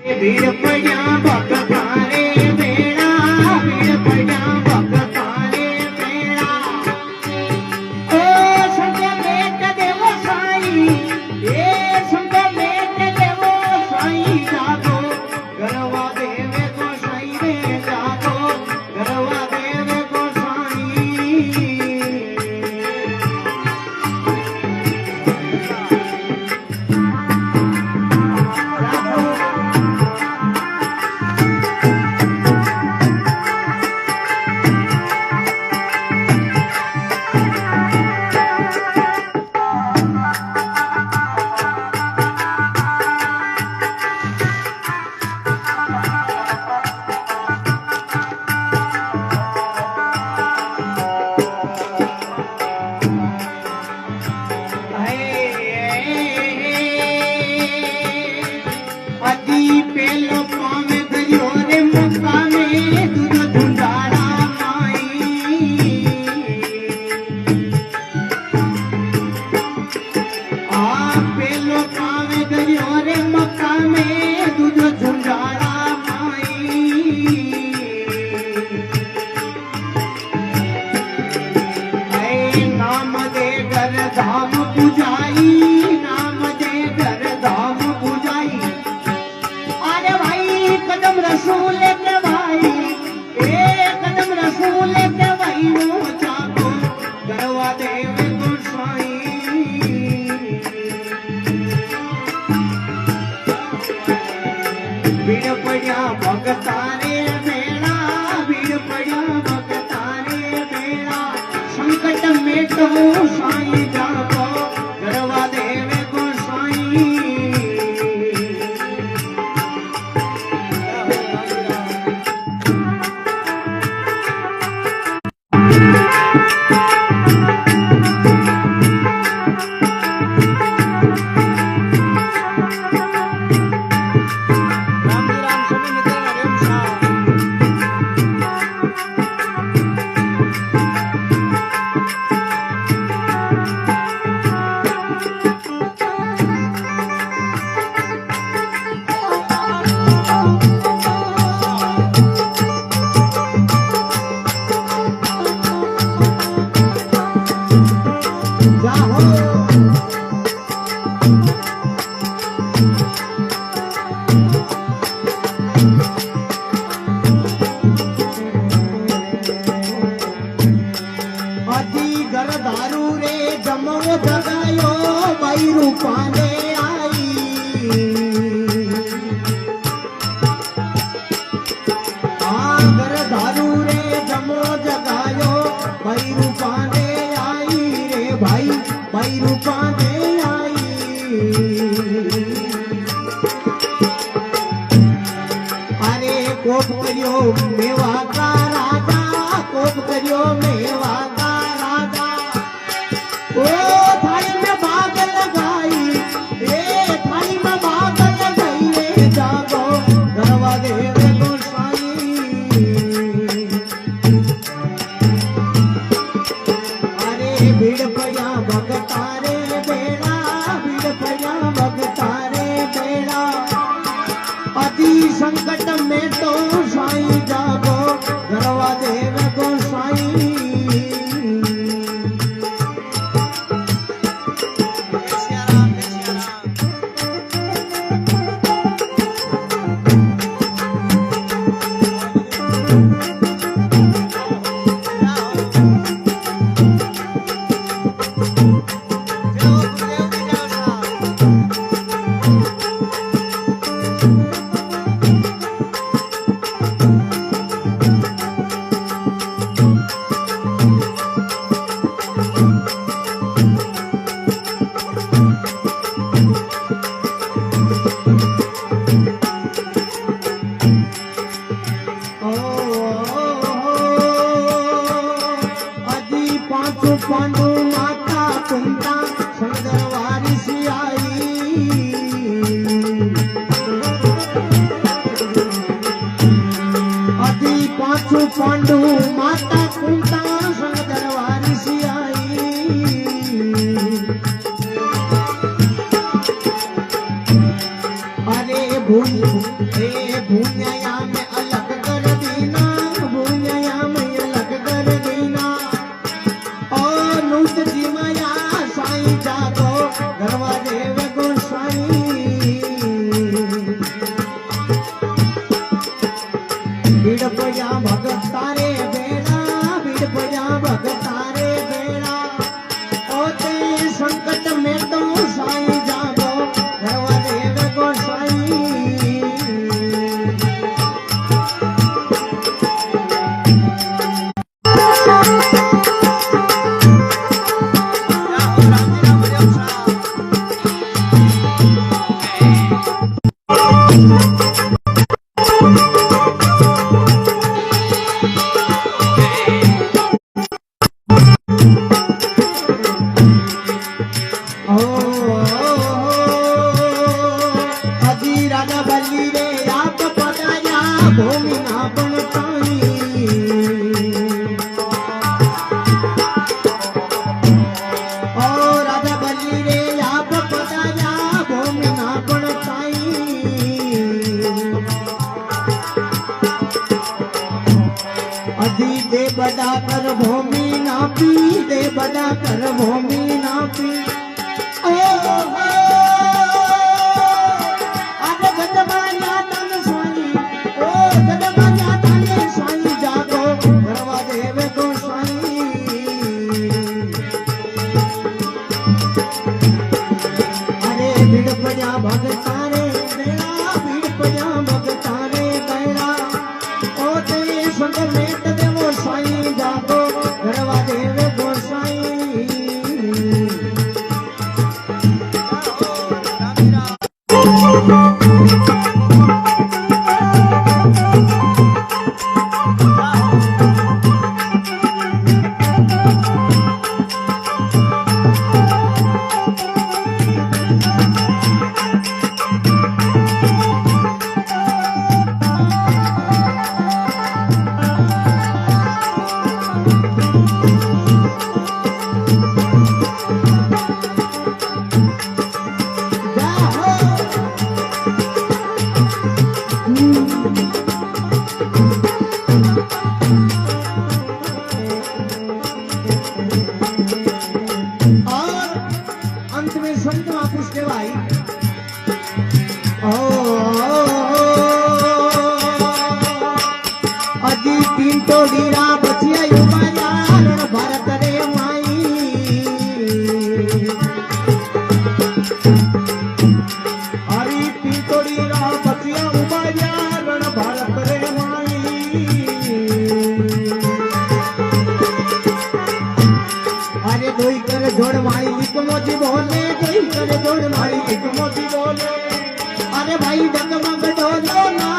भीड़ पड़ा भगतारे बेड़ा, भीड़ पड़ा भगतारे बेड़ा। ओ संग मेट देवो साई, ए संग मेट देवो साई जागो, गरवा देवे को साई रे जागो, गरवा देवे को साई। धाम पूजाई, नाम दे घर धाम पूजाई। अरे भाई कदम रसूल के भाई, ए कदम रसूल के भाई वो जागो, गरवा देवे को साई। भीड़ पड़ा भगतारे बेड़ा, भीड़ पड़ा भगतारे बेड़ा। संकट में तो साई जागो, गरवा देवे को साई। रूपाने आई, आगर दारू रे जमो जगायो, भाई रूपाने आई रे भाई, भाई रूपाने आई। अरे कोप करियो मेवा का राजा, कोप करियो मेवा का राजा। ओ थाली में भाग लगाई, ए थाली में भाग लगाई रे जागो, गरवा देवे को साई। अरे भीड़ पड़ा भगतारे बेड़ा, भीड़ पड़ा भगतारे बेड़ा। अति संकट में तो साई जागो, गरवा देवे को साई। पांडु माता कुंता सुंदर वारिस आई। अति पांचु पांडु माता कुंता सुंदर वारिस आई। अरे भूमि ए भून्या में अलग कर दीना, भून्या में अलग कर दीना। ओ नूत जी माया साईं जागो गरवा देव गोसाई। बीड़ पया भगत तारे बेड़ा, बीड़ पया भगत तारे बेड़ा। ओ ते संकट में तो साईं जागो गरवा देव गोसाई। दे बड़ा कर भूमि नापी, दे बड़ा कर भूमि नापी। अरे गजबाया तन स्वाई, ओ गजबाया तन स्वाई जागो गरवा देव गोसाई। अरे भीड़ पजा भगतारे बेड़ा, भीड़ पजा भगतारे बेड़ा। ओ ते संग मेट देवो साईं जागो गरवा देव गोसाई। संत महापुरुष कहेवाय अजी तीन टोडीरा बचिया युवाया रण भारत रे माई। अरे तीन टोडीरा बचिया युवाया रण भारत रे माई। अरे दोई कर जोड़ माई एक मोजी बोले, जोड़ मारी एक मोती बोले। अरे भाई जगमग डोलो ना